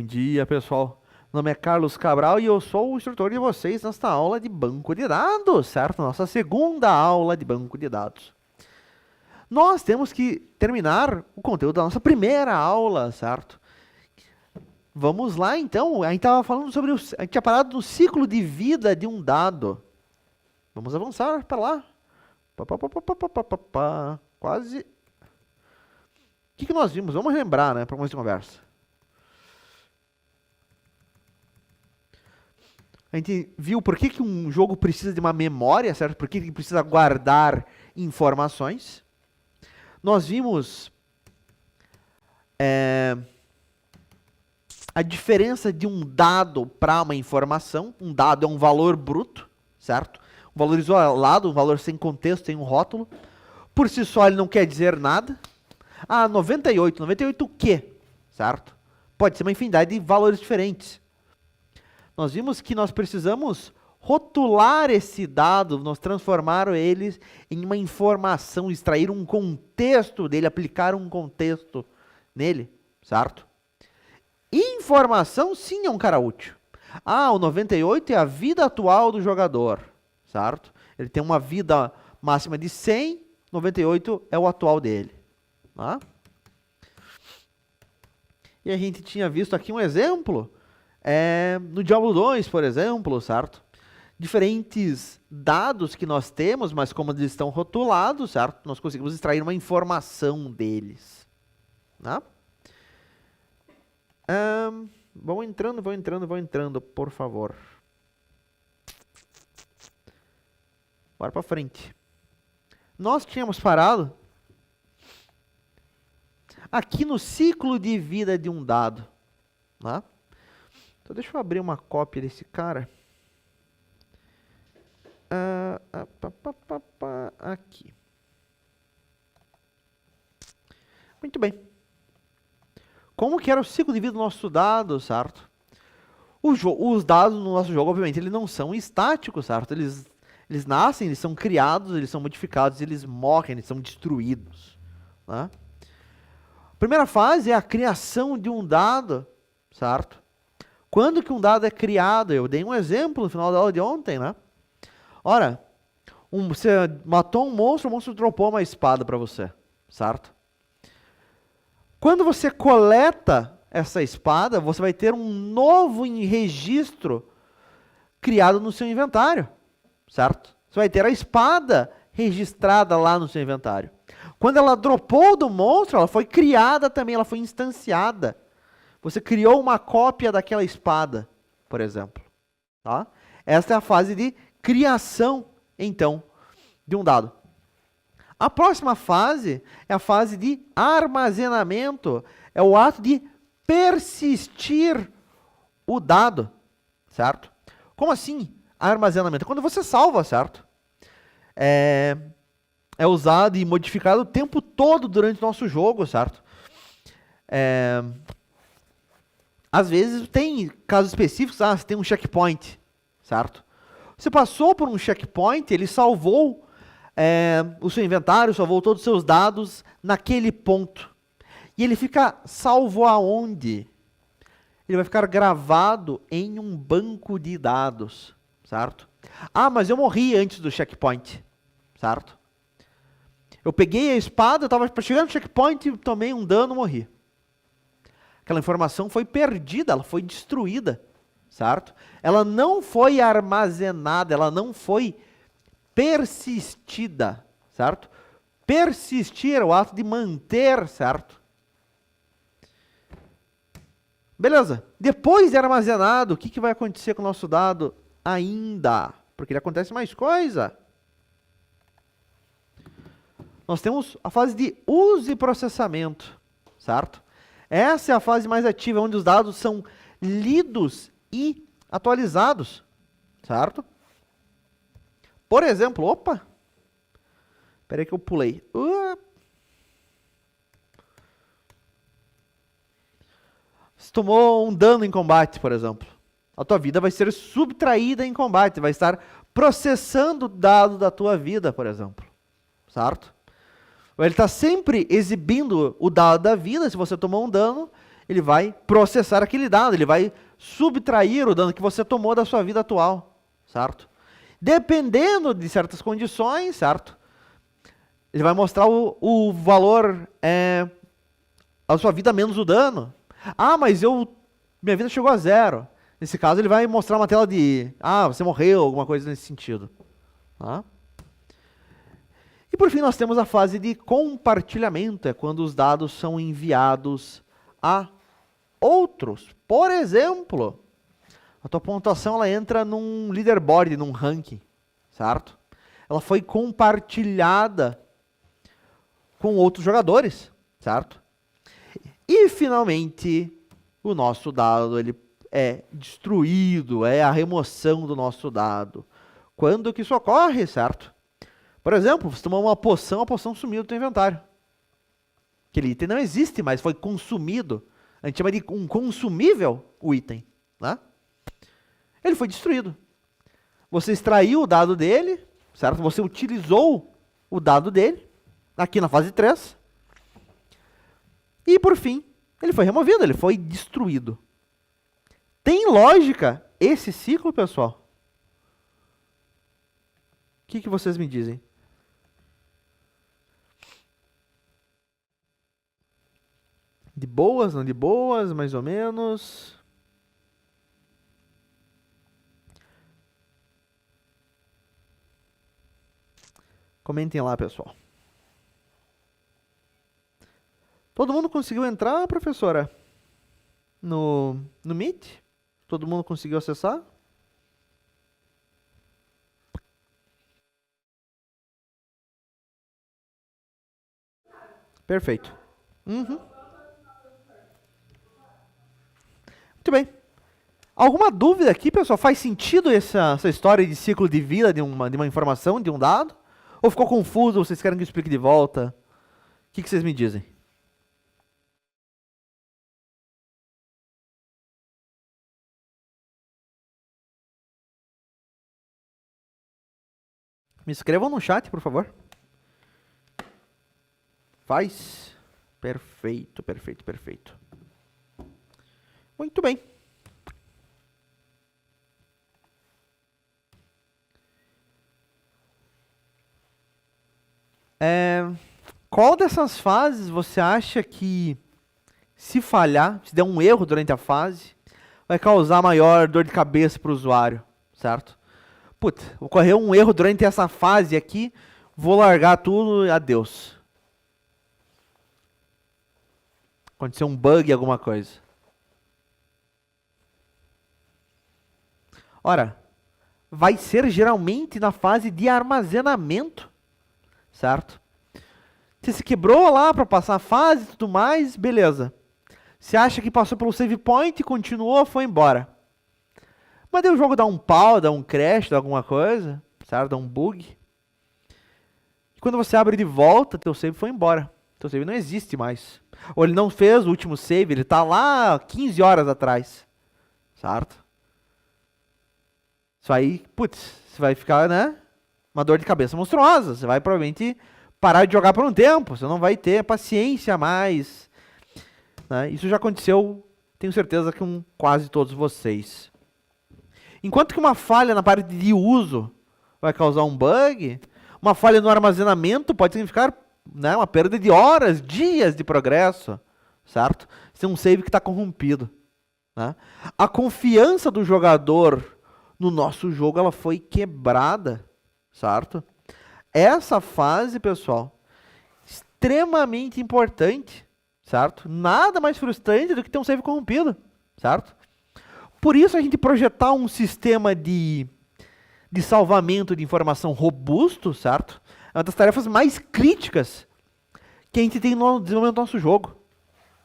dia, pessoal. Meu nome é Carlos Cabral e eu sou o instrutor de vocês nesta aula de banco de dados, certo? Nossa segunda aula de banco de dados. Nós temos que terminar o conteúdo da nossa primeira aula, certo? Vamos lá, então. A gente estava falando sobre... A gente tinha parado no ciclo de vida de um dado. Vamos avançar para lá. Quase... O que nós vimos? Vamos relembrar, né? Para começo de conversa. A gente viu por que um jogo precisa de uma memória, certo? Por que ele precisa guardar informações. Nós vimos a diferença de um dado para uma informação. Um dado é um valor bruto, certo? Um valor isolado, um valor sem contexto, sem um rótulo. Por si só ele não quer dizer nada. Ah, 98. 98 o quê? Certo? Pode ser uma infinidade de valores diferentes. Nós vimos que nós precisamos rotular esse dado, nós transformar ele em uma informação, extrair um contexto dele, aplicar um contexto nele, certo? Informação, sim, é um cara útil. Ah, o 98 é a vida atual do jogador, certo? Ele tem uma vida máxima de 100, 98 é o atual dele. Tá? E a gente tinha visto aqui um exemplo, no Diablo 2, por exemplo, certo? Diferentes dados que nós temos, mas como eles estão rotulados, certo? Nós conseguimos extrair uma informação deles. Tá? Vão entrando, por favor. Bora para frente. Nós tínhamos parado aqui no ciclo de vida de um dado. Tá? Então deixa eu abrir uma cópia desse cara. Aqui. Muito bem. Como que era o ciclo de vida do nosso dado, certo? Os dados no nosso jogo, obviamente, eles não são estáticos, certo? Eles nascem, eles são criados, eles são modificados, eles morrem, eles são destruídos. Tá? A primeira fase é a criação de um dado, certo? Quando que um dado é criado? Eu dei um exemplo no final da aula de ontem, né? Ora, você matou um monstro, o monstro dropou uma espada para você, certo? Quando você coleta essa espada, você vai ter um novo registro criado no seu inventário, certo? Você vai ter a espada registrada lá no seu inventário. Quando ela dropou do monstro, ela foi criada também, ela foi instanciada. Você criou uma cópia daquela espada, por exemplo. Tá? Esta é a fase de criação, então, de um dado. A próxima fase é a fase de armazenamento. É o ato de persistir o dado, certo? Como assim armazenamento? Quando você salva, certo? É usado e modificado o tempo todo durante o nosso jogo, certo? Às vezes tem casos específicos, você tem um checkpoint, certo? Você passou por um checkpoint, ele salvou o seu inventário, salvou todos os seus dados naquele ponto. E ele fica salvo aonde? Ele vai ficar gravado em um banco de dados, certo? Ah, mas eu morri antes do checkpoint, certo? Eu peguei a espada, eu estava chegando no checkpoint, tomei um dano, morri. Aquela informação foi perdida, ela foi destruída, certo? Ela não foi armazenada, ela não foi persistida, certo? Persistir é o ato de manter, certo? Beleza. Depois de armazenado, o que vai acontecer com o nosso dado ainda? Porque acontece mais coisa. Nós temos a fase de uso e processamento, certo? Essa é a fase mais ativa, onde os dados são lidos e atualizados, certo? Por exemplo, opa! Espera aí que eu pulei. Você tomou um dano em combate, por exemplo. A tua vida vai ser subtraída em combate, vai estar processando o dado da tua vida, por exemplo, certo? Ele está sempre exibindo o dado da vida, se você tomou um dano, ele vai processar aquele dado, ele vai subtrair o dano que você tomou da sua vida atual, certo? Dependendo de certas condições, certo? Ele vai mostrar o valor da sua vida menos o dano. Ah, mas minha vida chegou a 0. Nesse caso, ele vai mostrar uma tela de você morreu, alguma coisa nesse sentido. Tá? E por fim, nós temos a fase de compartilhamento, é quando os dados são enviados a outros. Por exemplo, a tua pontuação ela entra num leaderboard, num ranking, certo? Ela foi compartilhada com outros jogadores, certo? E finalmente, o nosso dado ele é destruído, é a remoção do nosso dado. Quando que isso ocorre, certo? Por exemplo, você tomou uma poção, a poção sumiu do teu inventário. Aquele item não existe mais, foi consumido. A gente chama de um consumível o item, né? Ele foi destruído. Você extraiu o dado dele, certo? Você utilizou o dado dele, aqui na fase 3. E por fim, ele foi removido, ele foi destruído. Tem lógica esse ciclo, pessoal? O que vocês me dizem? De boas, não de boas, mais ou menos. Comentem lá, pessoal. Todo mundo conseguiu entrar, professora? No Meet? Todo mundo conseguiu acessar? Perfeito. Uhum. Muito bem. Alguma dúvida aqui, pessoal? Faz sentido essa história de ciclo de vida de uma informação, de um dado? Ou ficou confuso? Vocês querem que eu explique de volta? O que vocês me dizem? Me escrevam no chat, por favor. Faz. Perfeito, perfeito, perfeito. Muito bem. Qual dessas fases você acha que, se falhar, se der um erro durante a fase, vai causar maior dor de cabeça para o usuário, certo? Putz, ocorreu um erro durante essa fase aqui, vou largar tudo e adeus. Aconteceu um bug, alguma coisa. Ora, vai ser geralmente na fase de armazenamento, certo? Você se quebrou lá para passar a fase e tudo mais, beleza. Você acha que passou pelo save point, continuou, foi embora. Mas daí o jogo dá um pau, dá um crash, dá alguma coisa, certo? Dá um bug. E quando você abre de volta, teu save foi embora. Teu save não existe mais. Ou ele não fez o último save, ele está lá 15 horas atrás, certo? Isso aí, putz, você vai ficar, né? Uma dor de cabeça monstruosa. Você vai provavelmente parar de jogar por um tempo. Você não vai ter paciência mais. Né? Isso já aconteceu, tenho certeza, com quase todos vocês. Enquanto que uma falha na parte de uso vai causar um bug, uma falha no armazenamento pode significar, né, uma perda de horas, dias de progresso, certo? Isso é um save que está corrompido. Né? A confiança do jogador no nosso jogo ela foi quebrada, certo? Essa fase, pessoal, extremamente importante, certo? Nada mais frustrante do que ter um save corrompido, certo? Por isso a gente projetar um sistema de salvamento de informação robusto, certo? É uma das tarefas mais críticas que a gente tem no desenvolvimento do nosso jogo,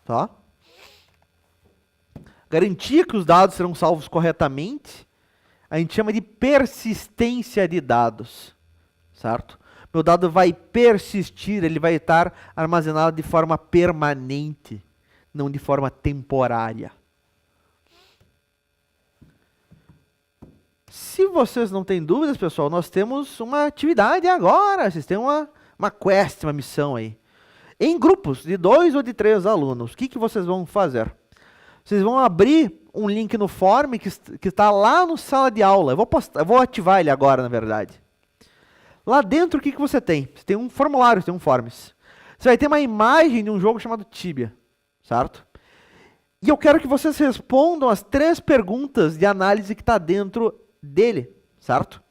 tá? Garantir que os dados serão salvos corretamente, a gente chama de persistência de dados, certo? Meu dado vai persistir, ele vai estar armazenado de forma permanente, não de forma temporária. Se vocês não têm dúvidas, pessoal, nós temos uma atividade agora. Vocês têm uma quest, uma missão aí. Em grupos de 2 ou de 3 alunos, o que vocês vão fazer? Vocês vão abrir um link no form que está lá no sala de aula. Eu vou ativar ele agora, na verdade. Lá dentro, o que você tem? Você tem um formulário, você tem um forms. Você vai ter uma imagem de um jogo chamado Tibia, certo? E eu quero que vocês respondam as 3 perguntas de análise que está dentro dele, certo?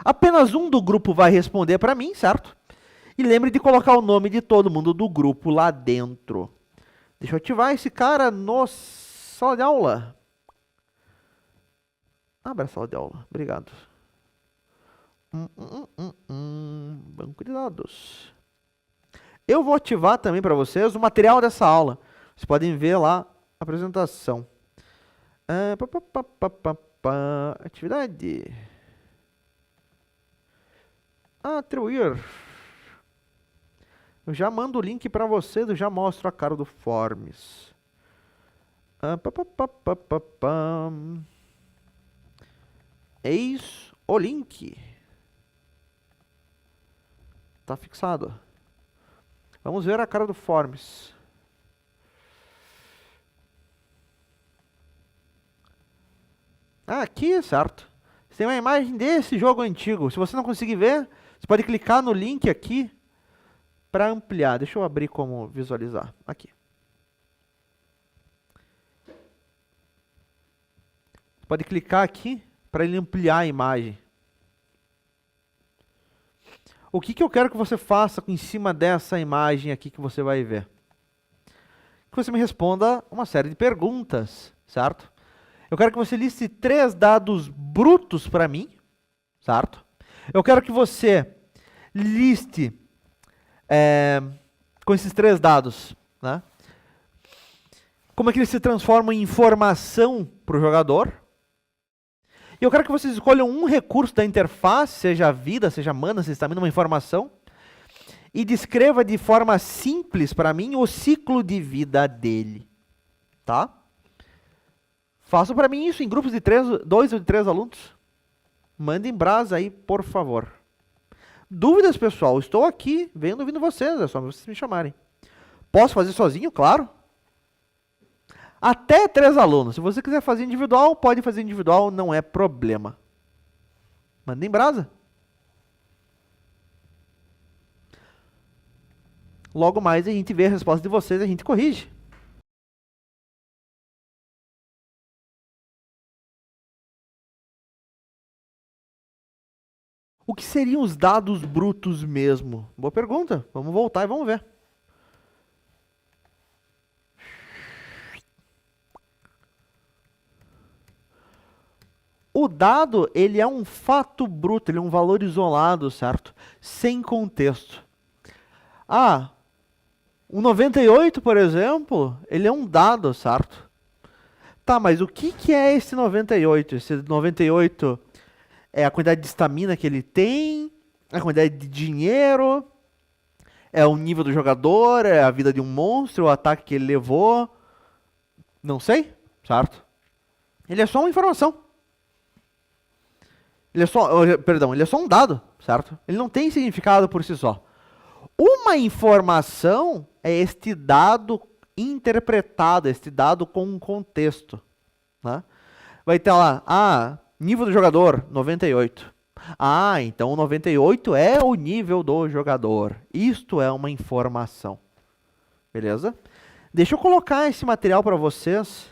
Apenas um do grupo vai responder para mim, certo? E lembre de colocar o nome de todo mundo do grupo lá dentro. Deixa eu ativar esse cara no sala de aula. Abra a sala de aula, obrigado. Banco de dados. Eu vou ativar também para vocês o material dessa aula. Vocês podem ver lá a apresentação. Atividade. Atribuir. Eu já mando o link para vocês, eu já mostro a cara do Forms. Eis o link. Tá fixado. Vamos ver a cara do Forms. Aqui, certo. Você tem uma imagem desse jogo antigo. Se você não conseguir ver, você pode clicar no link aqui para ampliar. Deixa eu abrir como visualizar. Aqui. Você pode clicar aqui para ele ampliar a imagem. O que eu quero que você faça em cima dessa imagem aqui que você vai ver? Que você me responda uma série de perguntas, certo? Eu quero que você liste 3 dados brutos para mim, certo? Eu quero que você liste com esses 3 dados, né? Como é que eles se transformam em informação para o jogador. E eu quero que vocês escolham um recurso da interface, seja a vida, seja a mana, seja estamina, uma informação, e descreva de forma simples para mim o ciclo de vida dele, tá? Façam para mim isso em grupos de 2 ou de 3 alunos. Mandem brasa aí, por favor. Dúvidas, pessoal? Estou aqui ouvindo vocês, é só vocês me chamarem. Posso fazer sozinho? Claro. Até 3 alunos. Se você quiser fazer individual, pode fazer individual, não é problema. Mandem brasa. Logo mais a gente vê a resposta de vocês e a gente corrige. O que seriam os dados brutos mesmo? Boa pergunta. Vamos voltar e vamos ver. O dado, ele é um fato bruto, ele é um valor isolado, certo? Sem contexto. O 98, por exemplo, ele é um dado, certo? Tá, mas o que é esse 98? Esse 98 é a quantidade de estamina que ele tem, a quantidade de dinheiro, é o nível do jogador, é a vida de um monstro, o ataque que ele levou. Não sei, certo? Ele é só uma informação. Ele é só um dado, certo? Ele não tem significado por si só. Uma informação é este dado interpretado, este dado com um contexto, né? Vai ter lá, nível do jogador, 98. Então o 98 é o nível do jogador. Isto é uma informação. Beleza? Deixa eu colocar esse material para vocês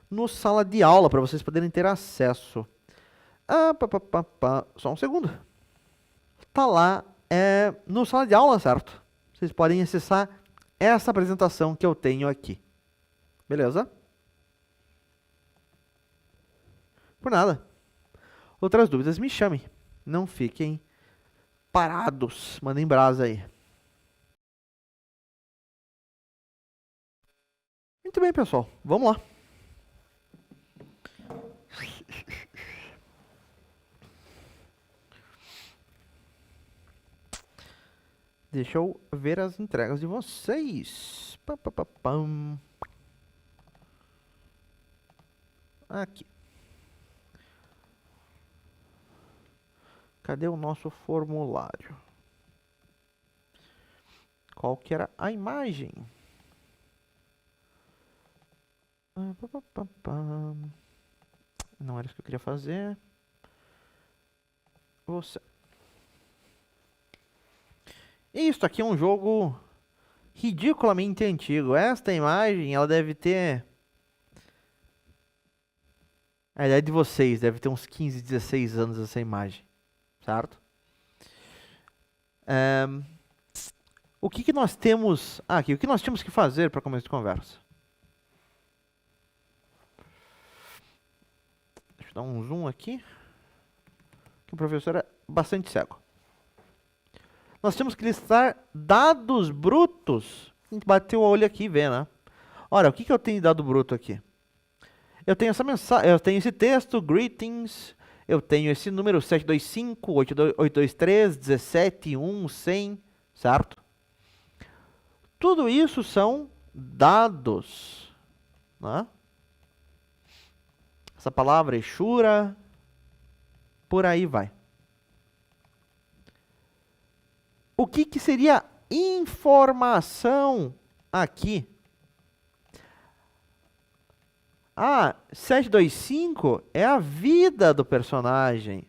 no sala de aula, para vocês poderem ter acesso. Só um segundo. Tá lá no sala de aula, certo? Vocês podem acessar essa apresentação que eu tenho aqui. Beleza? Por nada. Outras dúvidas, me chamem. Não fiquem parados. Mandem brasa aí. Muito bem, pessoal. Vamos lá. Deixa eu ver as entregas de vocês. Aqui. Cadê o nosso formulário? Qual que era a imagem? Não era isso que eu queria fazer. Isso aqui é um jogo ridiculamente antigo. Esta imagem, ela deve ter... A idade de vocês deve ter uns 15, 16 anos essa imagem. Certo? O que nós temos aqui? O que nós temos que fazer para começo de conversa? Deixa eu dar um zoom aqui. Que o professor é bastante cego. Nós temos que listar dados brutos. A gente bateu o olho aqui e vê, né? Olha, o que eu tenho de dado bruto aqui? Eu tenho essa mensagem, eu tenho esse texto, greetings, eu tenho esse número 725, 823, 17, 1, 100, certo? Tudo isso são dados, né? Essa palavra é Shura, por aí vai. O que seria informação aqui? 725 é a vida do personagem.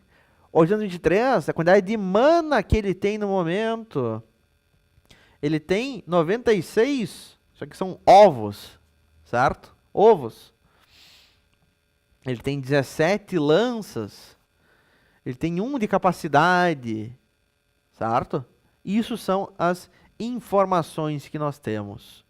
823 é a quantidade de mana que ele tem no momento. Ele tem 96, isso aqui são ovos, certo? Ovos. Ele tem 17 lanças. Ele tem 1 de capacidade, certo? Isso são as informações que nós temos.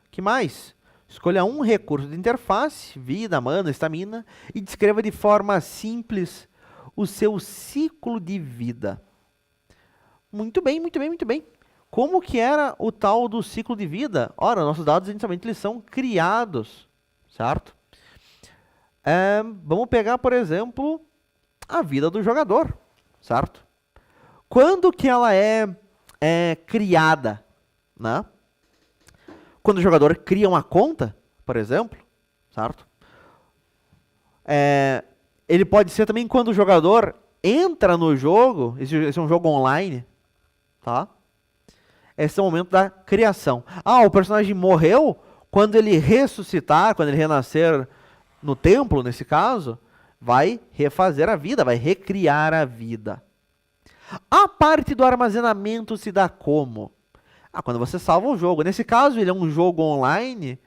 O que mais? Escolha um recurso de interface, vida, mana, estamina, e descreva de forma simples o seu ciclo de vida. Muito bem, muito bem, muito bem. Como que era o tal do ciclo de vida? Ora, nossos dados inicialmente eles são criados, certo? Vamos pegar, por exemplo, a vida do jogador, certo? Quando que ela é criada, né? Quando o jogador cria uma conta, por exemplo, certo? Ele pode ser também quando o jogador entra no jogo, esse é um jogo online, tá? Esse é o momento da criação. O personagem morreu, quando ele ressuscitar, quando ele renascer no templo, nesse caso, vai refazer a vida, vai recriar a vida. A parte do armazenamento se dá como? Quando você salva o jogo. Nesse caso, ele é um jogo online,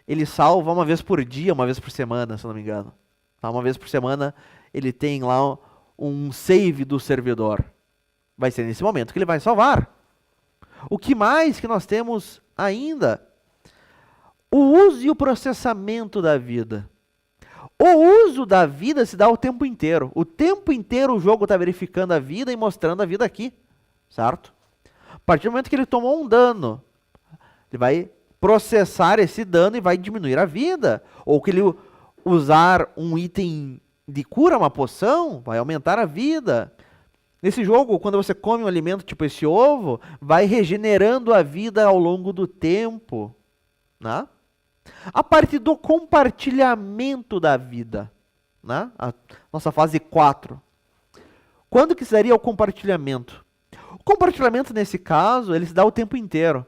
ele salva uma vez por dia, uma vez por semana, se não me engano. Uma vez por semana, ele tem lá um save do servidor. Vai ser nesse momento que ele vai salvar. O que mais que nós temos ainda? O uso e o processamento da vida. O uso da vida se dá o tempo inteiro. O tempo inteiro o jogo está verificando a vida e mostrando a vida aqui, certo? A partir do momento que ele tomou um dano, ele vai processar esse dano e vai diminuir a vida. Ou que ele usar um item de cura, uma poção, vai aumentar a vida. Nesse jogo, quando você come um alimento tipo esse ovo, vai regenerando a vida ao longo do tempo, né? A parte do compartilhamento da vida, né? A nossa fase 4. Quando que seria o compartilhamento? O compartilhamento, nesse caso, ele se dá o tempo inteiro.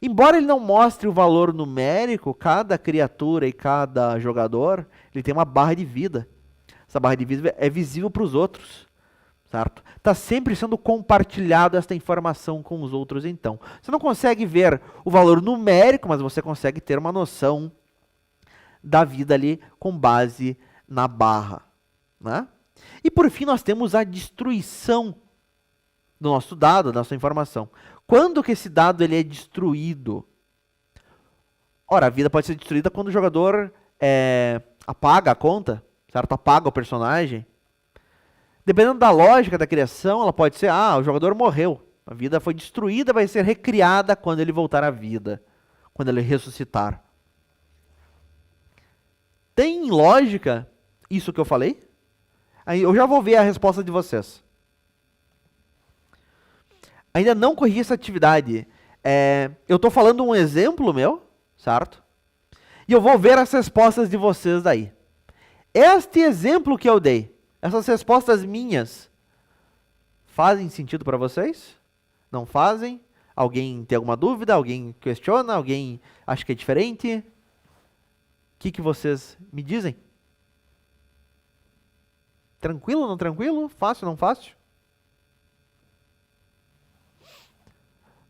Embora ele não mostre o valor numérico, cada criatura e cada jogador, ele tem uma barra de vida. Essa barra de vida é visível para os outros, certo? Está sempre sendo compartilhado esta informação com os outros, então. Você não consegue ver o valor numérico, mas você consegue ter uma noção da vida ali com base na barra, né? E por fim, nós temos a destruição do nosso dado, da nossa informação. Quando que esse dado ele é destruído? Ora, a vida pode ser destruída quando o jogador apaga a conta, certo? Apaga o personagem. Dependendo da lógica da criação, ela pode ser, o jogador morreu. A vida foi destruída, vai ser recriada quando ele voltar à vida. Quando ele ressuscitar. Tem lógica isso que eu falei? Aí eu já vou ver a resposta de vocês. Ainda não corrigi essa atividade. Eu estou falando um exemplo meu, certo? E eu vou ver as respostas de vocês daí. Este exemplo que eu dei, essas respostas minhas, fazem sentido para vocês? Não fazem? Alguém tem alguma dúvida? Alguém questiona? Alguém acha que é diferente? que vocês me dizem? Tranquilo, não tranquilo? Fácil, não fácil?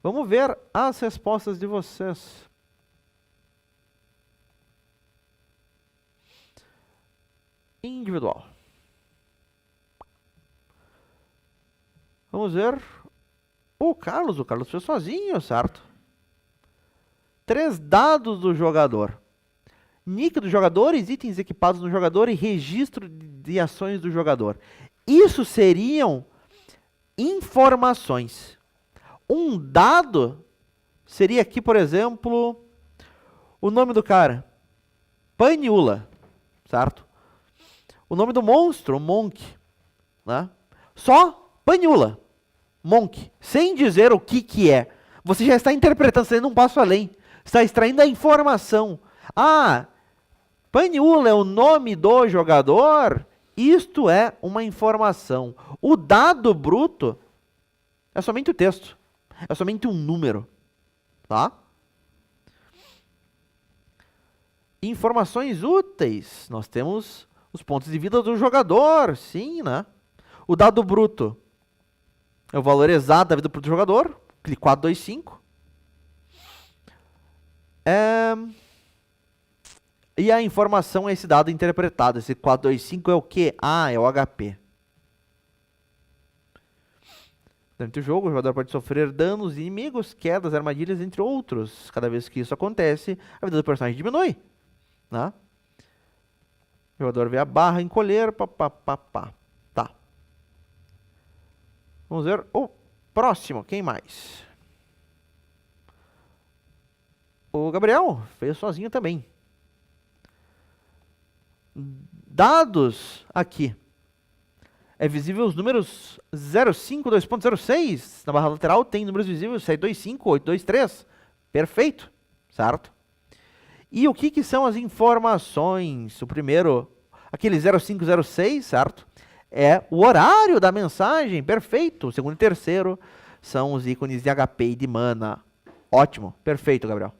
Vamos ver as respostas de vocês. Individual. Vamos ver. O Carlos fez sozinho, certo? 3 dados do jogador. Nick dos jogadores, itens equipados no jogador e registro de ações do jogador. Isso seriam informações. Um dado seria aqui, por exemplo, o nome do cara. Paniula, certo? O nome do monstro, Monk, né? Só Paniula, Monk, sem dizer o que é. Você já está interpretando, você não passa além. Está extraindo a informação. Ah, Paniula é o nome do jogador? Isto é uma informação. O dado bruto é somente o texto. É somente um número. Tá? Informações úteis. Nós temos os pontos de vida do jogador. Sim, né? O dado bruto é o valor exato da vida do jogador. Clique 425. E a informação é esse dado interpretado. Esse 425 é o quê? Ah, é o HP. Durante o jogo, o jogador pode sofrer danos inimigos, quedas, armadilhas, entre outros. Cada vez que isso acontece, a vida do personagem diminui. Né? O jogador vê a barra encolher. Tá. Vamos ver o próximo. Quem mais? O Gabriel fez sozinho também. Dados aqui. É visível os números 05, 2.06. Na barra lateral tem números visíveis 725, 823. Perfeito, certo? E o que são as informações? O primeiro, aquele 0506, certo? É o horário da mensagem, perfeito. O segundo e terceiro são os ícones de HP e de mana. Ótimo, perfeito, Gabriel.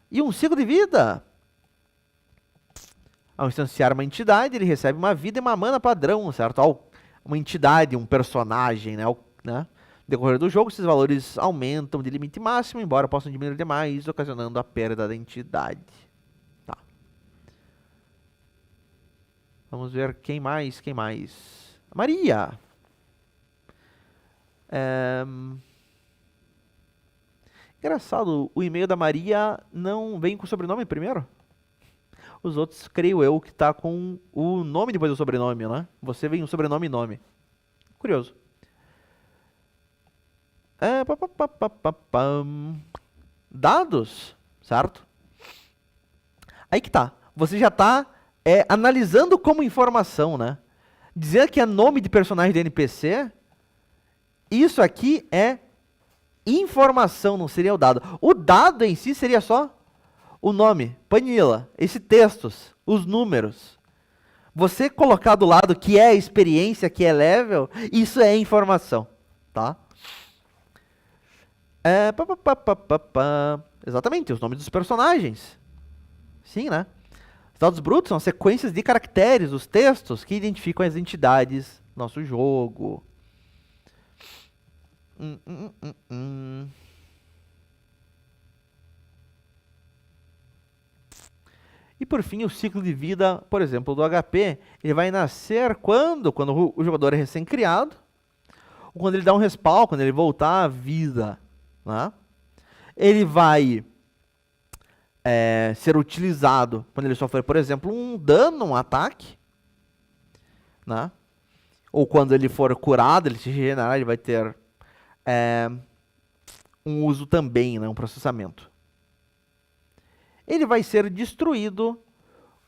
E um ciclo de vida. Ao instanciar uma entidade, ele recebe uma vida e uma mana padrão, certo? Uma entidade, um personagem, né? No decorrer do jogo, esses valores aumentam de limite máximo, embora possam diminuir demais, ocasionando a perda da entidade. Tá. Vamos ver quem mais. Maria. Engraçado, o e-mail da Maria não vem com o sobrenome primeiro? Os outros, creio eu, que tá com o nome depois do sobrenome, né? Você vem o sobrenome e nome. Curioso. Dados, certo? Aí que tá. Você já tá analisando como informação, né? Dizer que é nome de personagem de NPC, isso aqui é informação, não seria o dado. O dado em si seria só o nome, Panila, esses textos, os números. Você colocar do lado que é experiência, que é level, isso é informação, tá? Exatamente, os nomes dos personagens. Sim, né? Os dados brutos são sequências de caracteres, os textos que identificam as entidades do nosso jogo. E por fim, o ciclo de vida, por exemplo, do HP, ele vai nascer quando o jogador é recém-criado, ou quando ele dá um respawn, quando ele voltar à vida. Né? Ele vai ser utilizado quando ele sofrer, por exemplo, um dano, um ataque. Né? Ou quando ele for curado, ele se regenerar, ele vai ter um uso também, né? Um processamento. Ele vai ser destruído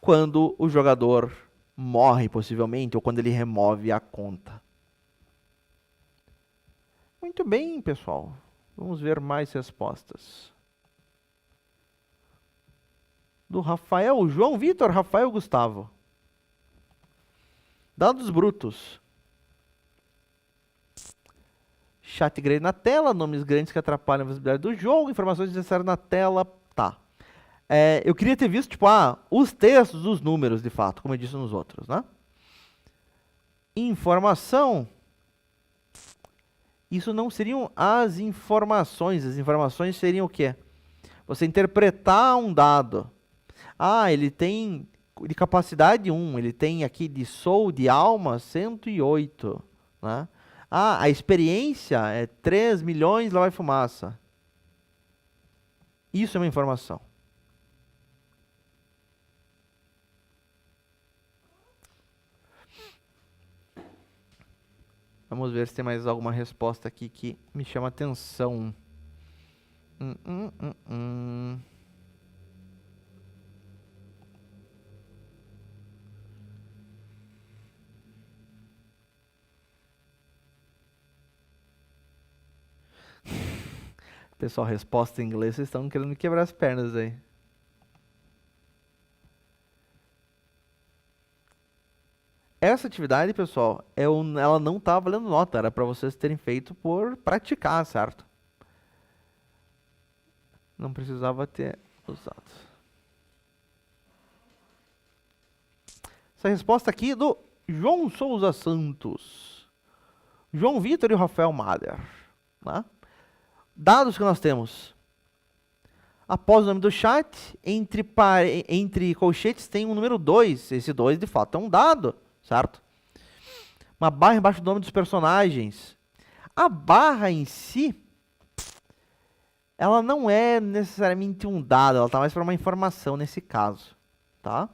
quando o jogador morre, possivelmente, ou quando ele remove a conta. Muito bem, pessoal. Vamos ver mais respostas. Do Rafael, João Vitor, Rafael Gustavo. Dados brutos. Chat grande na tela, nomes grandes que atrapalham a visibilidade do jogo, informações necessárias na tela, tá. Eu queria ter visto, tipo, os textos, os números, de fato, como eu disse nos outros, né? Informação. Isso não seriam as informações seriam o quê? Você interpretar um dado. Ele tem de capacidade 1, ele tem aqui de soul, de alma, 108, né? A experiência é 3 milhões, lá vai fumaça. Isso é uma informação. Vamos ver se tem mais alguma resposta aqui que me chama atenção. Pessoal, resposta em inglês, vocês estão querendo me quebrar as pernas aí. Essa atividade, pessoal, ela não tá valendo nota, era para vocês terem feito por praticar, certo? Não precisava ter usado. Essa resposta aqui é do João Souza Santos. João Vitor e Rafael Mader. Né? Dados que nós temos. Após o nome do chat, entre colchetes tem um número 2. Esse 2, de fato, é um dado, certo? Uma barra embaixo do nome dos personagens. A barra em si, ela não é necessariamente um dado, ela está mais para uma informação nesse caso, tá?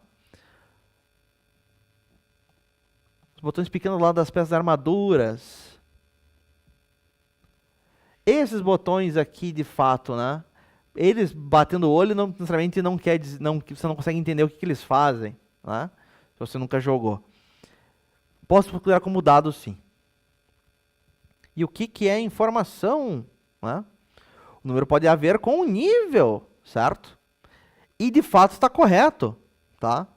Os botões pequenos do lado das peças armaduras. Esses botões aqui, de fato, né? Eles batendo o olho não necessariamente não quer dizer, você não consegue entender o que eles fazem, né? Se você nunca jogou. Posso considerar como dado, sim. E o que é informação, né? O número pode haver com o nível, certo? E de fato está correto, tá?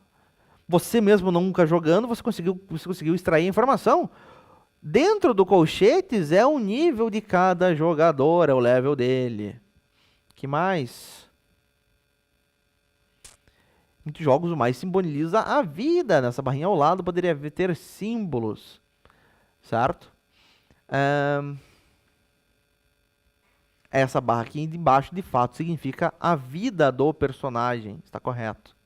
Você mesmo nunca jogando, você conseguiu extrair a informação. Dentro do colchetes é o nível de cada jogador, é o level dele. Que mais? Muitos jogos o mais simboliza a vida. Nessa barrinha ao lado poderia ter símbolos, certo? Essa barra aqui embaixo, de fato, significa a vida do personagem. Está correto.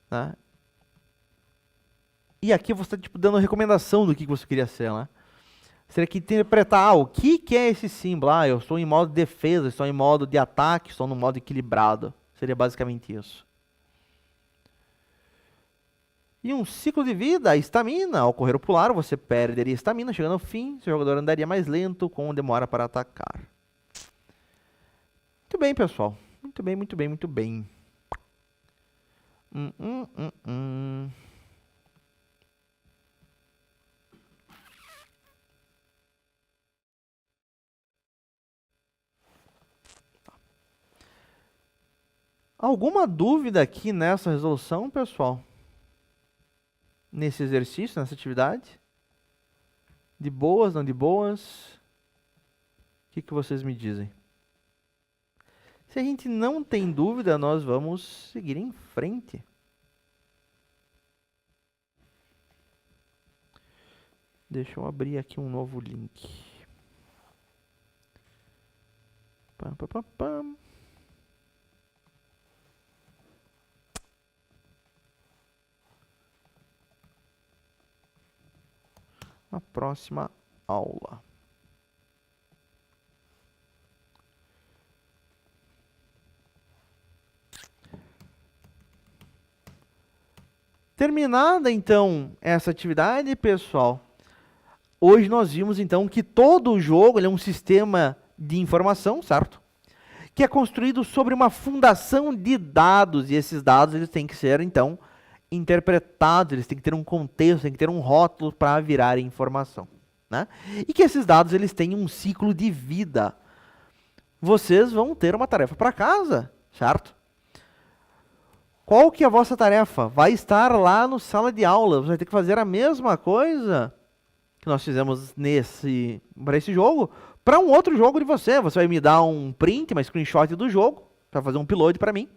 Né? E aqui você está tipo, dando recomendação do que você queria ser. Né? Você teria que interpretar o que é esse símbolo. Eu estou em modo de defesa, estou em modo de ataque, estou no modo equilibrado. Seria basicamente isso. E um ciclo de vida, a estamina. Ao correr ou pular, você perderia estamina. Chegando ao fim, seu jogador andaria mais lento, com demora para atacar. Muito bem, pessoal. Muito bem, muito bem, muito bem. Alguma dúvida aqui nessa resolução, pessoal? Nesse exercício, nessa atividade? De boas, não de boas? O que vocês me dizem? Se a gente não tem dúvida, nós vamos seguir em frente. Deixa eu abrir aqui um novo link. Pam, pam, pam, pam. Na próxima aula. Terminada então essa atividade, pessoal, hoje nós vimos então que todo o jogo ele é um sistema de informação, certo? Que é construído sobre uma fundação de dados, e esses dados eles têm que ser então interpretados, eles têm que ter um contexto, têm que ter um rótulo para virar informação, né? E que esses dados eles têm um ciclo de vida. Vocês vão ter uma tarefa para casa, certo? Qual que é a vossa tarefa? Vai estar lá no sala de aula. Você vai ter que fazer a mesma coisa que nós fizemos para esse jogo, para um outro jogo de você. Você vai me dar um print, uma screenshot do jogo, para fazer um upload para mim.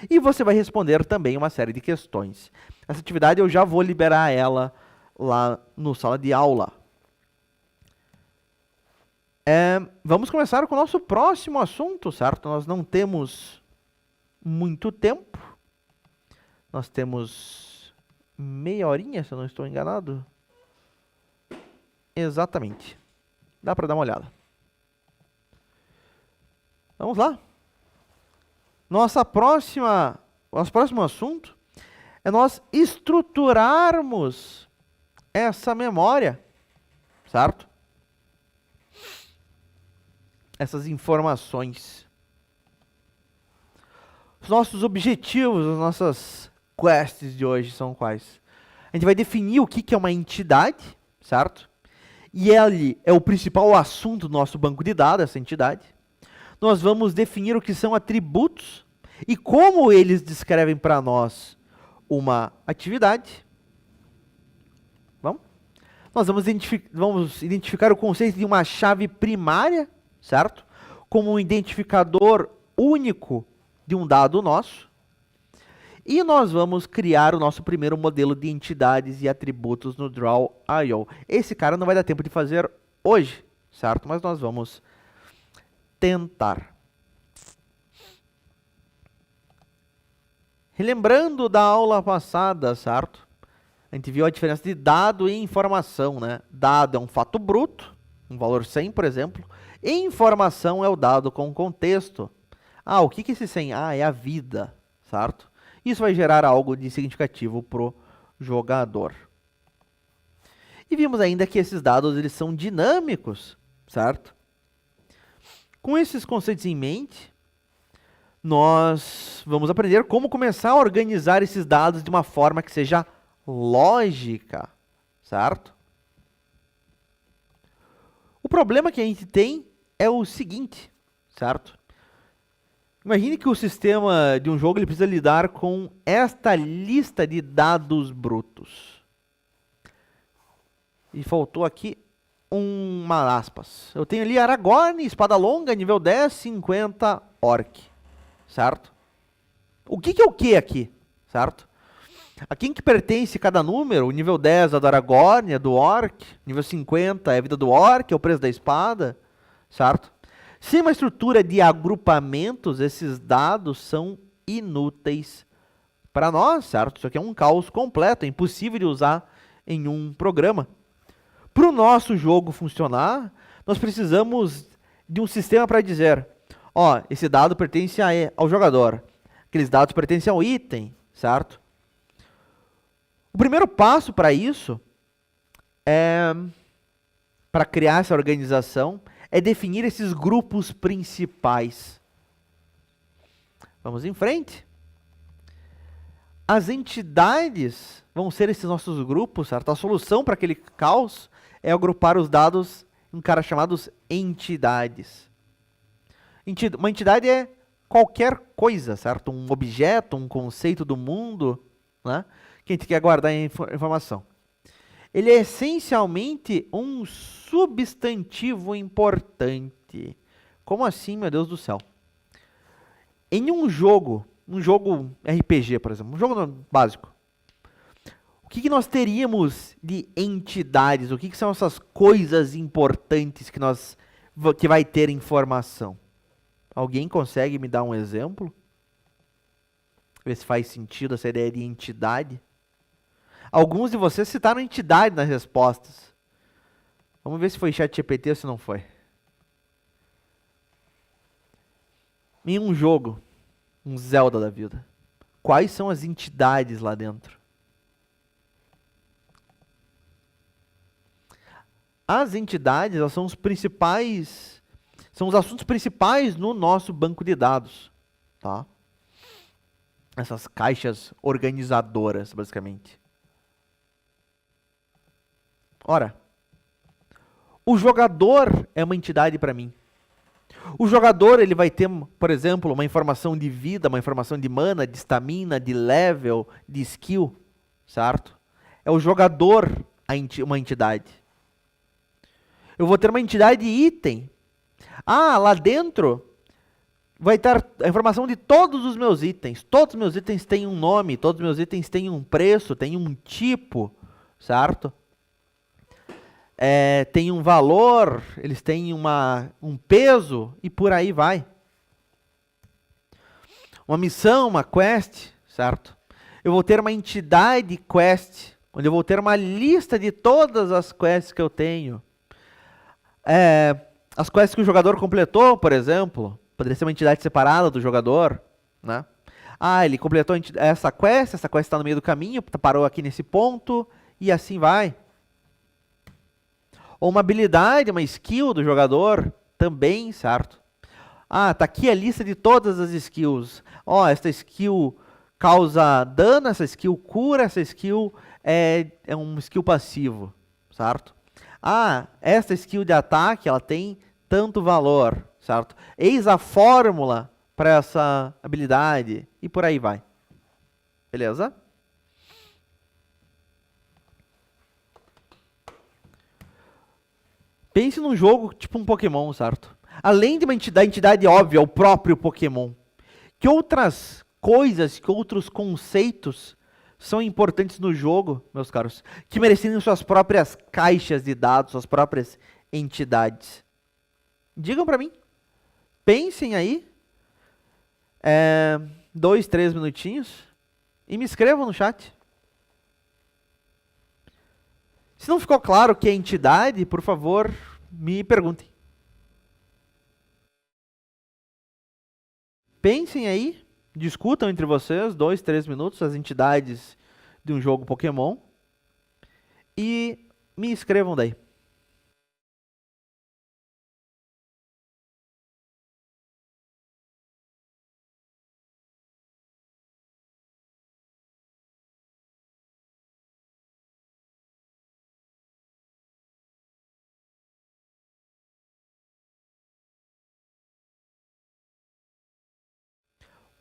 E você vai responder também uma série de questões. Essa atividade eu já vou liberar ela lá no sala de aula. Vamos começar com o nosso próximo assunto, certo? Nós não temos muito tempo. Nós temos meia horinha, se eu não estou enganado. Exatamente. Dá para dar uma olhada. Vamos lá. Nosso próximo assunto é nós estruturarmos essa memória, certo? Essas informações. Os nossos objetivos, as nossas quests de hoje são quais? A gente vai definir o que é uma entidade, certo? E ele é o principal assunto do nosso banco de dados, essa entidade. Nós vamos definir o que são atributos e como eles descrevem para nós uma atividade. Vamos? Nós vamos identificar o conceito de uma chave primária, certo? Como um identificador único de um dado nosso. E nós vamos criar o nosso primeiro modelo de entidades e atributos no Draw.io. Esse cara não vai dar tempo de fazer hoje, certo? Mas nós vamos tentar. Relembrando da aula passada, certo? A gente viu a diferença de dado e informação, né? Dado é um fato bruto, um valor 100, por exemplo. E informação é o dado com contexto. Ah, o que é esse 100? Ah, é a vida, certo? Isso vai gerar algo de significativo para o jogador. E vimos ainda que esses dados eles são dinâmicos, certo? Com esses conceitos em mente, nós vamos aprender como começar a organizar esses dados de uma forma que seja lógica, certo? O problema que a gente tem é o seguinte, certo? Imagine que o sistema de um jogo ele precisa lidar com esta lista de dados brutos. E faltou aqui uma aspas. Eu tenho ali Aragorn, espada longa, nível 10, 50, orc. Certo? O que é o que aqui? Certo? A quem que pertence cada número? O nível 10 é do Aragorn, é do orc. Nível 50 é a vida do orc, é o preço da espada. Certo? Sem uma estrutura de agrupamentos, esses dados são inúteis para nós, certo? Isso aqui é um caos completo, é impossível de usar em um programa. Para o nosso jogo funcionar, nós precisamos de um sistema para dizer, ó, esse dado pertence ao jogador, aqueles dados pertencem ao item, certo? O primeiro passo para isso, para criar essa organização, é definir esses grupos principais. Vamos em frente. As entidades vão ser esses nossos grupos, certo? A solução para aquele caos é agrupar os dados em caras chamados entidades. Uma entidade é qualquer coisa, certo? Um objeto, um conceito do mundo, né? Que a gente quer guardar informação. Ele é essencialmente um substantivo importante. Como assim, meu Deus do céu? Em um jogo RPG, por exemplo, um jogo básico, o que nós teríamos de entidades? O que são essas coisas importantes que vai ter informação? Alguém consegue me dar um exemplo? Ver se faz sentido essa ideia de entidade. Alguns de vocês citaram entidade nas respostas. Vamos ver se foi ChatGPT ou se não foi. Em um jogo, um Zelda da vida, quais são as entidades lá dentro? As entidades, elas são os assuntos principais no nosso banco de dados, tá? Essas caixas organizadoras, basicamente. Ora, o jogador é uma entidade para mim. O jogador ele vai ter, por exemplo, uma informação de vida, uma informação de mana, de estamina, de level, de skill, certo? É o jogador uma entidade. Eu vou ter uma entidade de item. Ah, lá dentro vai ter a informação de todos os meus itens. Todos os meus itens têm um nome, todos os meus itens têm um preço, têm um tipo, certo? Tem um valor, eles têm um peso e por aí vai. Uma missão, uma quest, certo? Eu vou ter uma entidade quest, onde eu vou ter uma lista de todas as quests que eu tenho. As quests que o jogador completou, por exemplo, poderia ser uma entidade separada do jogador, né? Ele completou essa quest está no meio do caminho, parou aqui nesse ponto, e assim vai. Ou uma habilidade, uma skill do jogador, também, certo? Tá aqui a lista de todas as skills. Esta skill causa dano, essa skill cura, essa skill é um skill passivo, certo? Esta skill de ataque, ela tem tanto valor, certo? Eis a fórmula para essa habilidade e por aí vai. Beleza? Pense num jogo tipo um Pokémon, certo? Além de da entidade óbvia, o próprio Pokémon. Que outras coisas, que outros conceitos são importantes no jogo, meus caros, que merecem suas próprias caixas de dados, suas próprias entidades? Digam para mim. Pensem aí. 2, 3 minutinhos. E me escrevam no chat. Se não ficou claro o que é entidade, por favor, me perguntem. Pensem aí, discutam entre vocês, 2, 3 minutos, as entidades de um jogo Pokémon. E me escrevam daí.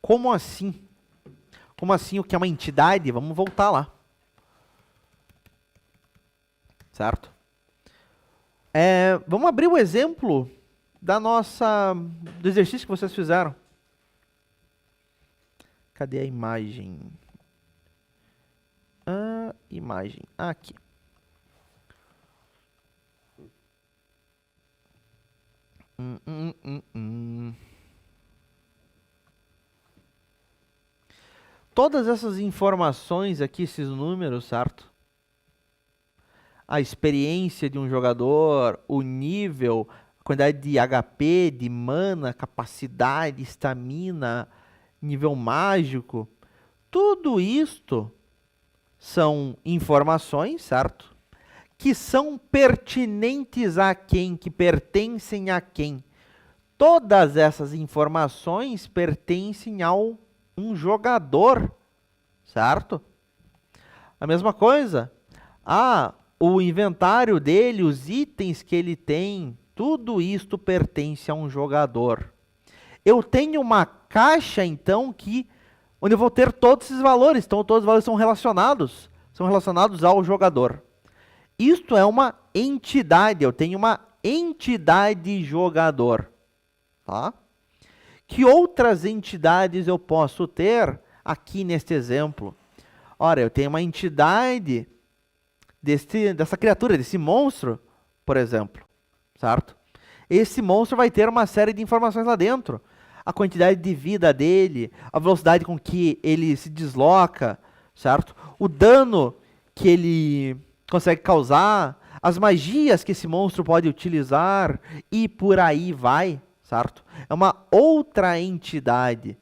Como assim? Como assim o que é uma entidade? Vamos voltar lá. Certo? Vamos abrir o exemplo do exercício que vocês fizeram. Cadê a imagem? Imagem. Aqui. Todas essas informações aqui, esses números, certo? A experiência de um jogador, o nível, a quantidade de HP, de mana, capacidade, estamina, nível mágico. Tudo isto são informações, certo? Que são pertinentes a quem, que pertencem a quem. Todas essas informações pertencem a um jogador, certo? A mesma coisa. O inventário dele, os itens que ele tem, tudo isto pertence a um jogador. Eu tenho uma caixa, então, onde eu vou ter todos esses valores. Então, todos os valores são relacionados ao jogador. Isto é uma entidade. Eu tenho uma entidade jogador. Tá? Que outras entidades eu posso ter aqui neste exemplo? Ora, eu tenho uma entidade dessa criatura, desse monstro, por exemplo, certo? Esse monstro vai ter uma série de informações lá dentro. A quantidade de vida dele, a velocidade com que ele se desloca, certo? O dano que ele consegue causar, as magias que esse monstro pode utilizar e por aí vai, certo? É uma outra entidade.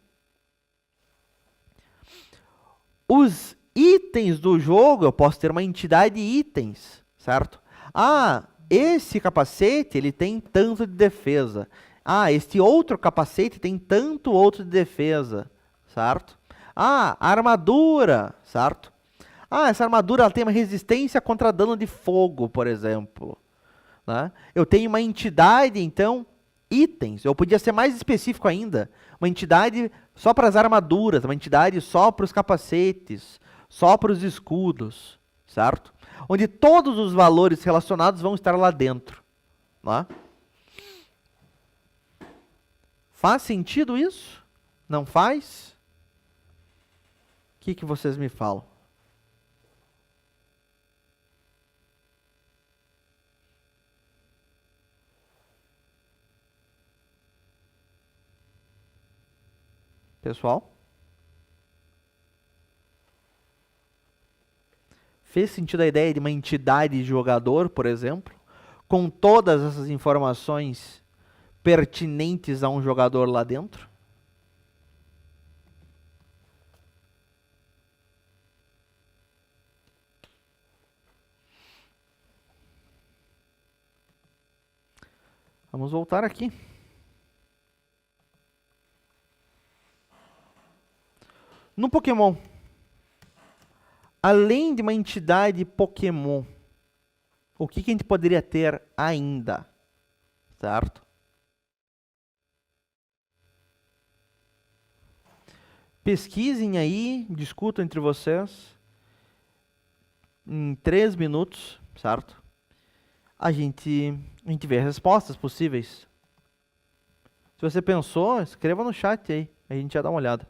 Os itens do jogo, eu posso ter uma entidade de itens, certo? Esse capacete, ele tem tanto de defesa. Este outro capacete tem tanto outro de defesa, certo? A armadura, certo? Essa armadura ela tem uma resistência contra dano de fogo, por exemplo. Né? Eu tenho uma entidade, então, itens. Eu podia ser mais específico ainda. Uma entidade só para as armaduras, uma entidade só para os capacetes, só para os escudos, certo? Onde todos os valores relacionados vão estar lá dentro. Né? Faz sentido isso? Não faz? O que vocês me falam? Pessoal? Fez sentido a ideia de uma entidade jogador, por exemplo, com todas essas informações pertinentes a um jogador lá dentro? Vamos voltar aqui. No Pokémon, além de uma entidade Pokémon, o que a gente poderia ter ainda? Certo? Pesquisem aí, discutam entre vocês. Em 3 minutos, certo? A gente vê as respostas possíveis. Se você pensou, escreva no chat aí. A gente já dá uma olhada.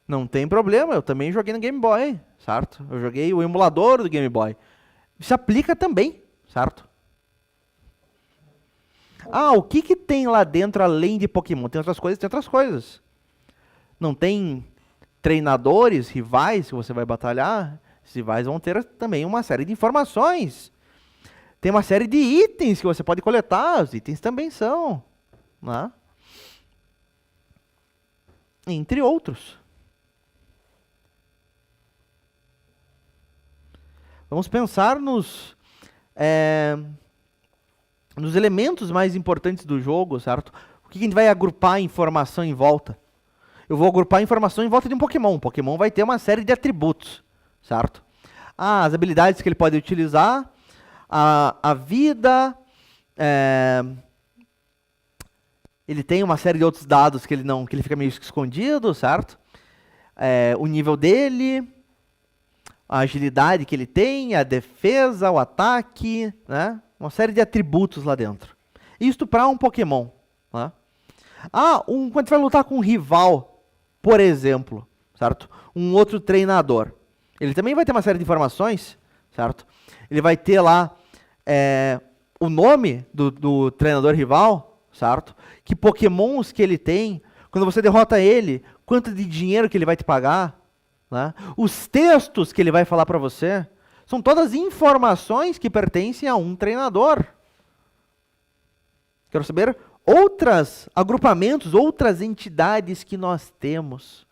Não tem problema, eu também joguei no Game Boy, certo? Eu joguei o emulador do Game Boy. Isso aplica também, certo? Ah, o que tem lá dentro além de Pokémon? Tem outras coisas, tem outras coisas. Não tem treinadores, rivais que você vai batalhar? Os rivais vão ter também uma série de informações. Tem uma série de itens que você pode coletar, os itens também são, né? Entre outros. Vamos pensar nos elementos mais importantes do jogo, certo? O que a gente vai agrupar informação em volta? Eu vou agrupar informação em volta de um Pokémon. O Pokémon vai ter uma série de atributos, certo? As habilidades que ele pode utilizar, a vida, ele tem uma série de outros dados que ele fica meio escondido, certo? O nível dele, a agilidade que ele tem, a defesa, o ataque, né? Uma série de atributos lá dentro. Isto para um Pokémon. Né? Quando você vai lutar com um rival, por exemplo, certo? Um outro treinador. Ele também vai ter uma série de informações, certo? Ele vai ter lá o nome do treinador rival, certo? Que Pokémons que ele tem. Quando você derrota ele, quanto de dinheiro que ele vai te pagar. Né? Os textos que ele vai falar para você são todas informações que pertencem a um treinador. Quero saber outros agrupamentos, outras entidades que nós temos.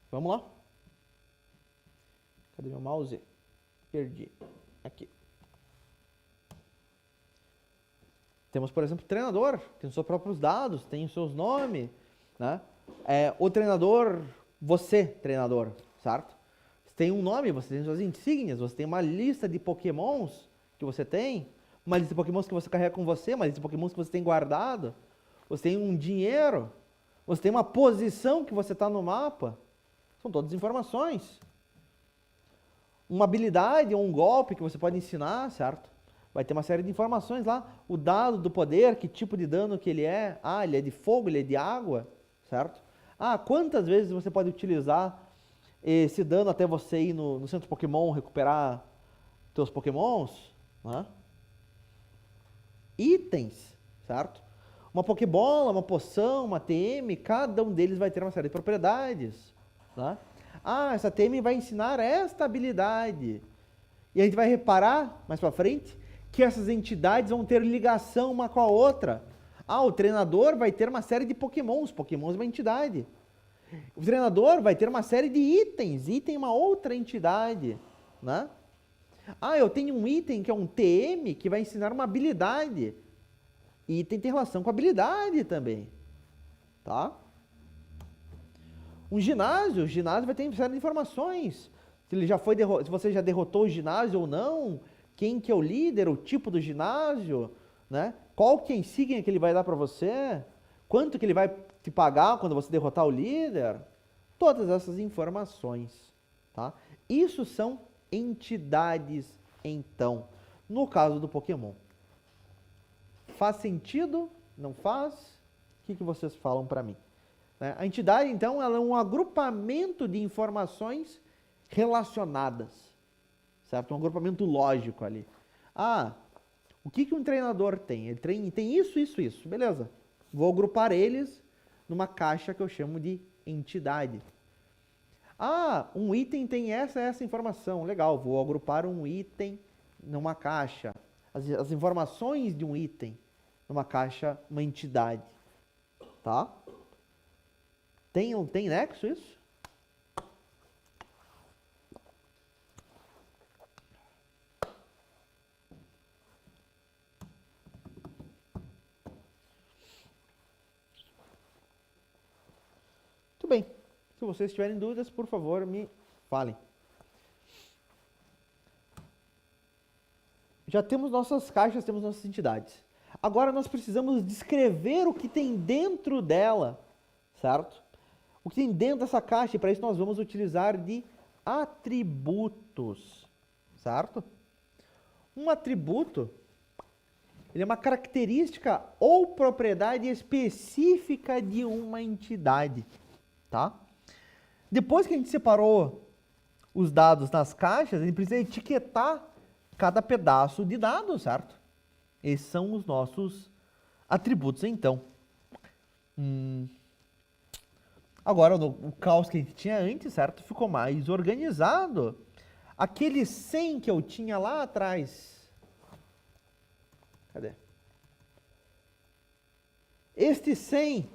Vamos lá? Cadê meu mouse? Perdi. Aqui. Temos, por exemplo, o treinador. Tem os seus próprios dados, tem os seus nomes. Né? O treinador, você, treinador, certo? Você tem um nome, você tem suas insígnias, você tem uma lista de Pokémons que você tem, uma lista de Pokémons que você carrega com você, uma lista de Pokémons que você tem guardado, você tem um dinheiro, você tem uma posição que você está no mapa. São todas informações. Uma habilidade ou um golpe que você pode ensinar, certo? Vai ter uma série de informações lá. O dado do poder, que tipo de dano que ele é. Ele é de fogo, ele é de água, certo? Quantas vezes você pode utilizar esse dano até você ir no centro Pokémon recuperar seus Pokémons? Né? Itens, certo? Uma Pokébola, uma poção, uma TM, cada um deles vai ter uma série de propriedades. Né? Ah, essa TM vai ensinar esta habilidade. E a gente vai reparar, mais para frente, que essas entidades vão ter ligação uma com a outra. Ah, o treinador vai ter uma série de pokémons. Pokémons é uma entidade. O treinador vai ter uma série de itens. Item é uma outra entidade, né? Ah, eu tenho um item que é um TM que vai ensinar uma habilidade. Item tem relação com habilidade também, tá? Um ginásio, o ginásio vai ter uma série de informações. Se ele já foi se você já derrotou o ginásio ou não, quem que é o líder, o tipo do ginásio, né? Qual que é a insígnia que ele vai dar para você? Quanto que ele vai te pagar quando você derrotar o líder? Todas essas informações, tá? Isso são entidades, então, no caso do Pokémon. Faz sentido? Não faz? O que vocês falam para mim? Né? A entidade, então, ela é um agrupamento de informações relacionadas, certo? Um agrupamento lógico ali. Ah, o que um treinador tem? Ele tem isso, isso, isso. Beleza. Vou agrupar eles numa caixa que eu chamo de entidade. Ah, um item tem essa informação. Legal, vou agrupar um item numa caixa. As informações de um item numa caixa, uma entidade. Tá? Tem nexo isso? Muito bem. Se vocês tiverem dúvidas, por favor, me falem. Já temos nossas caixas, temos nossas entidades. Agora nós precisamos descrever o que tem dentro dela, certo? O que tem dentro dessa caixa, e para isso nós vamos utilizar de atributos, certo? Um atributo, ele é uma característica ou propriedade específica de uma entidade, tá? Depois que a gente separou os dados nas caixas, a gente precisa etiquetar cada pedaço de dado, certo? Esses são os nossos atributos, então. Agora, o caos que a gente tinha antes, certo? Ficou mais organizado. Aquele 100 que eu tinha lá atrás. Cadê? Este 100,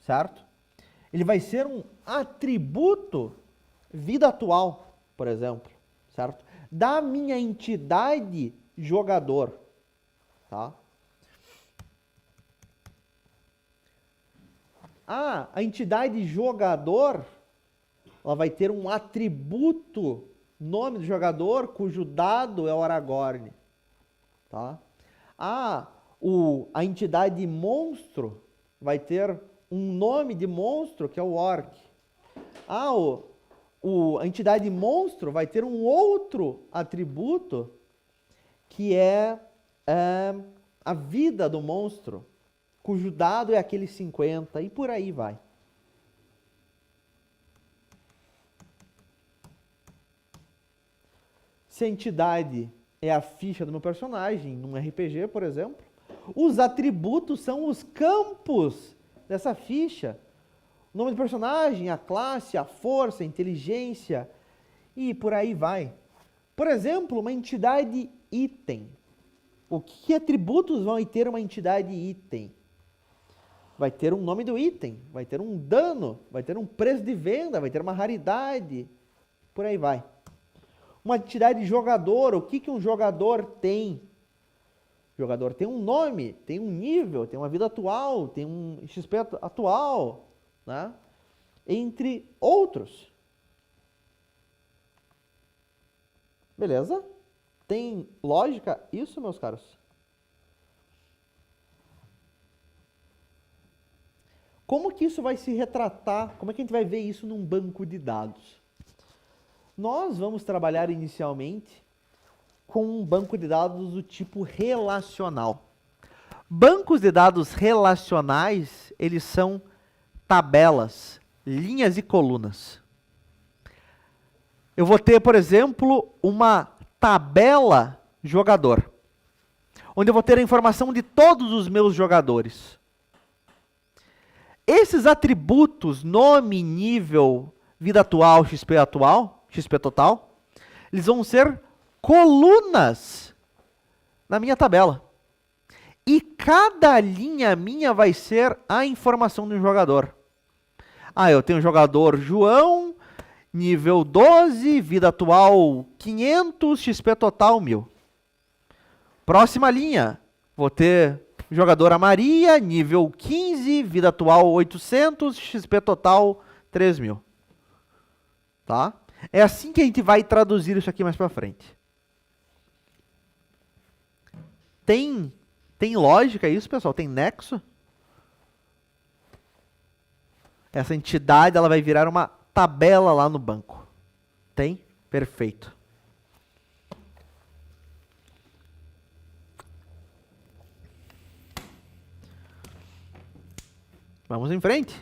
certo? Ele vai ser um atributo vida atual, por exemplo, certo? Da minha entidade jogador, tá? Ah, a entidade jogador, ela vai ter um atributo, nome do jogador, cujo dado é o Aragorn, tá? Ah, a entidade monstro vai ter um nome de monstro, que é o Orc. Ah, a entidade monstro vai ter um outro atributo, que é a vida do monstro, cujo dado é aquele 50, e por aí vai. Se a entidade é a ficha do meu personagem, num RPG, por exemplo, os atributos são os campos dessa ficha. O nome do personagem, a classe, a força, a inteligência, e por aí vai. Por exemplo, uma entidade item. O que atributos vão ter uma entidade item? Vai ter um nome do item, vai ter um dano, vai ter um preço de venda, vai ter uma raridade, por aí vai. Uma entidade jogador, o que um jogador tem? O jogador tem um nome, tem um nível, tem uma vida atual, tem um XP atual, né? Entre outros. Beleza? Tem lógica isso, meus caros? Como que isso vai se retratar? Como é que a gente vai ver isso num banco de dados? Nós vamos trabalhar inicialmente com um banco de dados do tipo relacional. Bancos de dados relacionais, eles são tabelas, linhas e colunas. Eu vou ter, por exemplo, uma tabela jogador, onde eu vou ter a informação de todos os meus jogadores. Esses atributos, nome, nível, vida atual, XP total, eles vão ser colunas na minha tabela. E cada linha minha vai ser a informação do jogador. Ah, eu tenho o jogador João, nível 12, vida atual 500, XP total 1000. Próxima linha, vou ter jogadora Maria, nível 15, vida atual 800, XP total 3000. Tá? É assim que a gente vai traduzir isso aqui mais pra frente. Tem lógica isso, pessoal? Tem nexo? Essa entidade ela vai virar uma tabela lá no banco. Tem? Perfeito. Vamos em frente.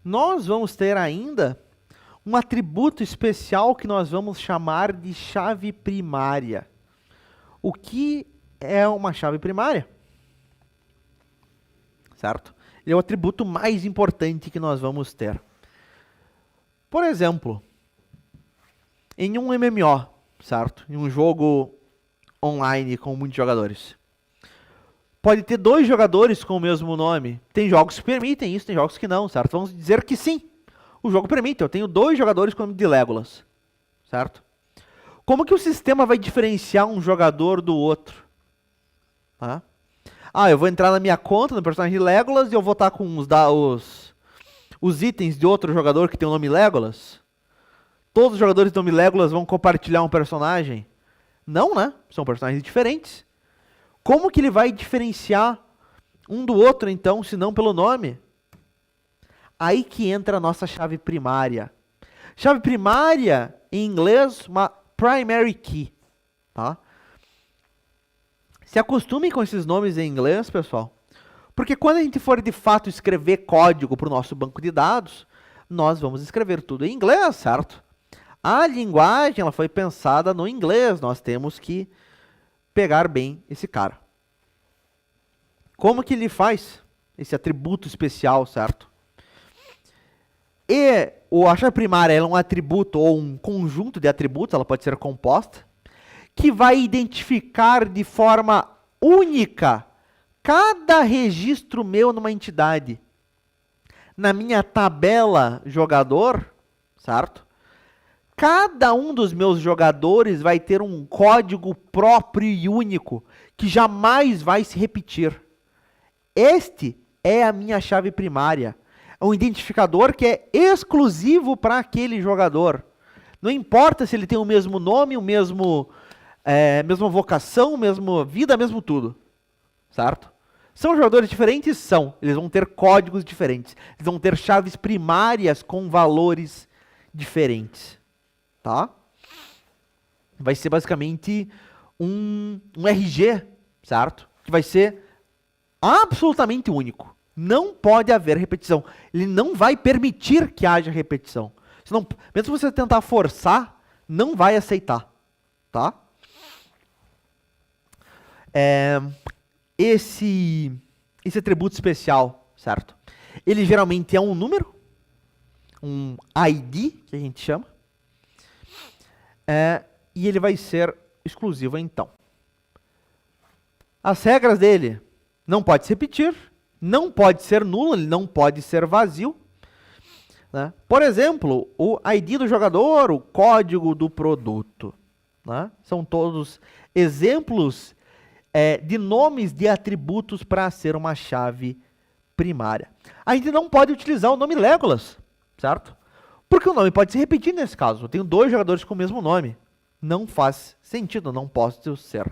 Nós vamos ter ainda um atributo especial que nós vamos chamar de chave primária. O que é uma chave primária? Certo? Ele é o atributo mais importante que nós vamos ter. Por exemplo, em um MMO, certo? Em um jogo online com muitos jogadores. Pode ter 2 jogadores com o mesmo nome. Tem jogos que permitem isso, tem jogos que não, certo? Vamos dizer que sim. O jogo permite. Eu tenho 2 jogadores com o nome de Legolas, certo? Como que o sistema vai diferenciar um jogador do outro? Tá? Ah, eu vou entrar na minha conta, no personagem Legolas, e eu vou estar com os itens de outro jogador que tem o nome Legolas? Todos os jogadores do nome Legolas vão compartilhar um personagem? Não, né? São personagens diferentes. Como que ele vai diferenciar um do outro, então, se não pelo nome? Aí que entra a nossa chave primária. Chave primária, em inglês, uma primary key. Tá? Se acostumem com esses nomes em inglês, pessoal. Porque quando a gente for, de fato, escrever código para o nosso banco de dados, nós vamos escrever tudo em inglês, certo? A linguagem ela foi pensada no inglês. Nós temos que pegar bem esse cara. Como que ele faz esse atributo especial, certo? E a chave primária ela é um atributo ou um conjunto de atributos, ela pode ser composta, que vai identificar de forma única cada registro meu numa entidade. Na minha tabela jogador, certo? Cada um dos meus jogadores vai ter um código próprio e único, que jamais vai se repetir. Este é a minha chave primária. É um identificador que é exclusivo para aquele jogador. Não importa se ele tem o mesmo nome, mesma vocação, mesma vida, mesmo tudo. Certo? São jogadores diferentes? São. Eles vão ter códigos diferentes. Eles vão ter chaves primárias com valores diferentes. Tá? Vai ser basicamente um RG, certo? Que vai ser absolutamente único. Não pode haver repetição. Ele não vai permitir que haja repetição. Senão, mesmo se você tentar forçar, não vai aceitar. Tá? Esse atributo especial, certo? Ele geralmente é um número, um ID, que a gente chama. E ele vai ser exclusivo, então. As regras dele: não pode se repetir, não pode ser nulo, ele não pode ser vazio. Né? Por exemplo, o ID do jogador, o código do produto. Né? São todos exemplos de nomes de atributos para ser uma chave primária. A gente não pode utilizar o nome Legolas, certo? Porque o nome pode se repetir nesse caso. Eu tenho 2 jogadores com o mesmo nome. Não faz sentido, não posso ser.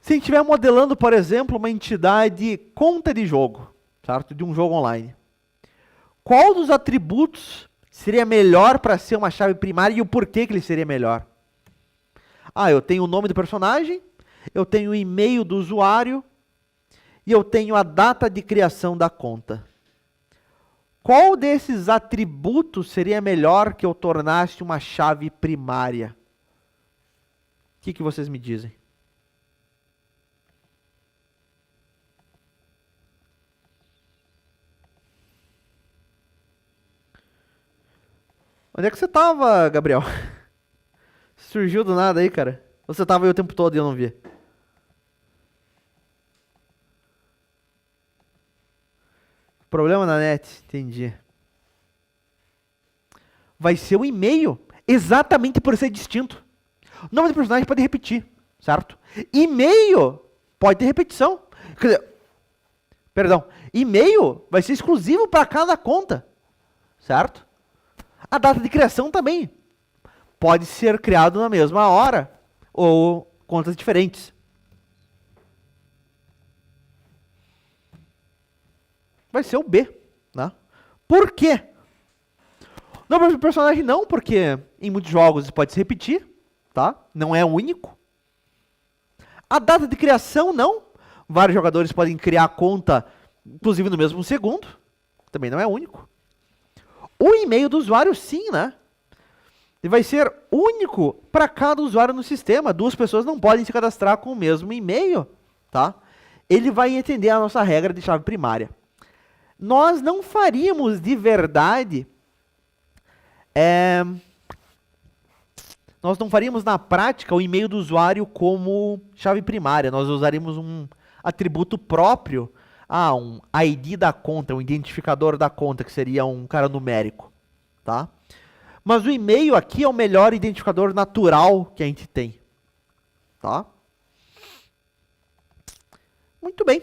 Se a gente estiver modelando, por exemplo, uma entidade conta de jogo, certo? De um jogo online. Qual dos atributos seria melhor para ser uma chave primária e o porquê que ele seria melhor? Ah, eu tenho o nome do personagem, eu tenho o e-mail do usuário e eu tenho a data de criação da conta. Qual desses atributos seria melhor que eu tornasse uma chave primária? O que vocês me dizem? Onde é que você tava, Gabriel? Surgiu do nada aí, cara. Ou você tava aí o tempo todo e eu não vi? Problema na net, entendi. Vai ser o e-mail, exatamente por ser distinto. O nome do personagem pode repetir, certo? E-mail pode ter repetição. Quer dizer, perdão, e-mail vai ser exclusivo para cada conta, certo? A data de criação também pode ser criado na mesma hora ou contas diferentes. Vai ser o B, né? Por quê? Nome do personagem não, porque em muitos jogos pode se repetir, tá? Não é único. A data de criação não. Vários jogadores podem criar a conta, inclusive no mesmo segundo. Também não é único. O e-mail do usuário sim, né? Ele vai ser único para cada usuário no sistema. Duas pessoas não podem se cadastrar com o mesmo e-mail, tá? Ele vai entender a nossa regra de chave primária. Nós não faríamos de verdade... Nós não faríamos na prática o e-mail do usuário como chave primária. Nós usaríamos um atributo próprio, um ID da conta, um identificador da conta, que seria um cara numérico, tá? Mas o e-mail aqui é o melhor identificador natural que a gente tem, tá? Muito bem.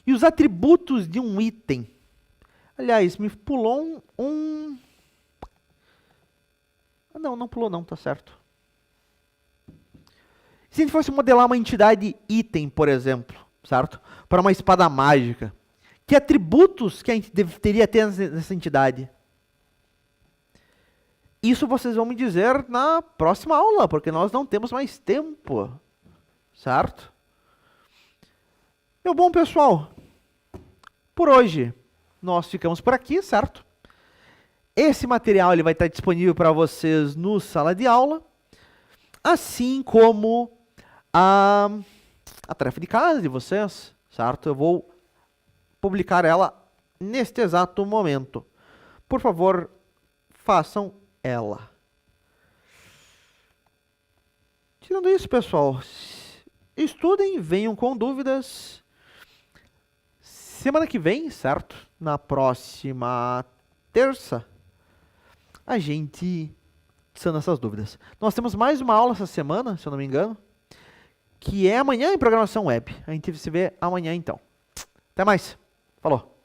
E os atributos de um item? Aliás, me pulou não pulou não, tá certo. Se a gente fosse modelar uma entidade item, por exemplo, certo? Para uma espada mágica, que atributos que a gente deveria ter nessa entidade? Isso vocês vão me dizer na próxima aula, porque nós não temos mais tempo, certo? Meu bom pessoal, por hoje nós ficamos por aqui, certo? Esse material ele vai estar disponível para vocês no sala de aula, assim como a tarefa de casa de vocês, certo? Eu vou publicar ela neste exato momento. Por favor, façam ela. Tirando isso, pessoal, estudem, venham com dúvidas. Semana que vem, certo? Na próxima terça, a gente são essas dúvidas. Nós temos mais uma aula essa semana, se eu não me engano, que é amanhã em programação web. A gente se vê amanhã então. Até mais. Falou.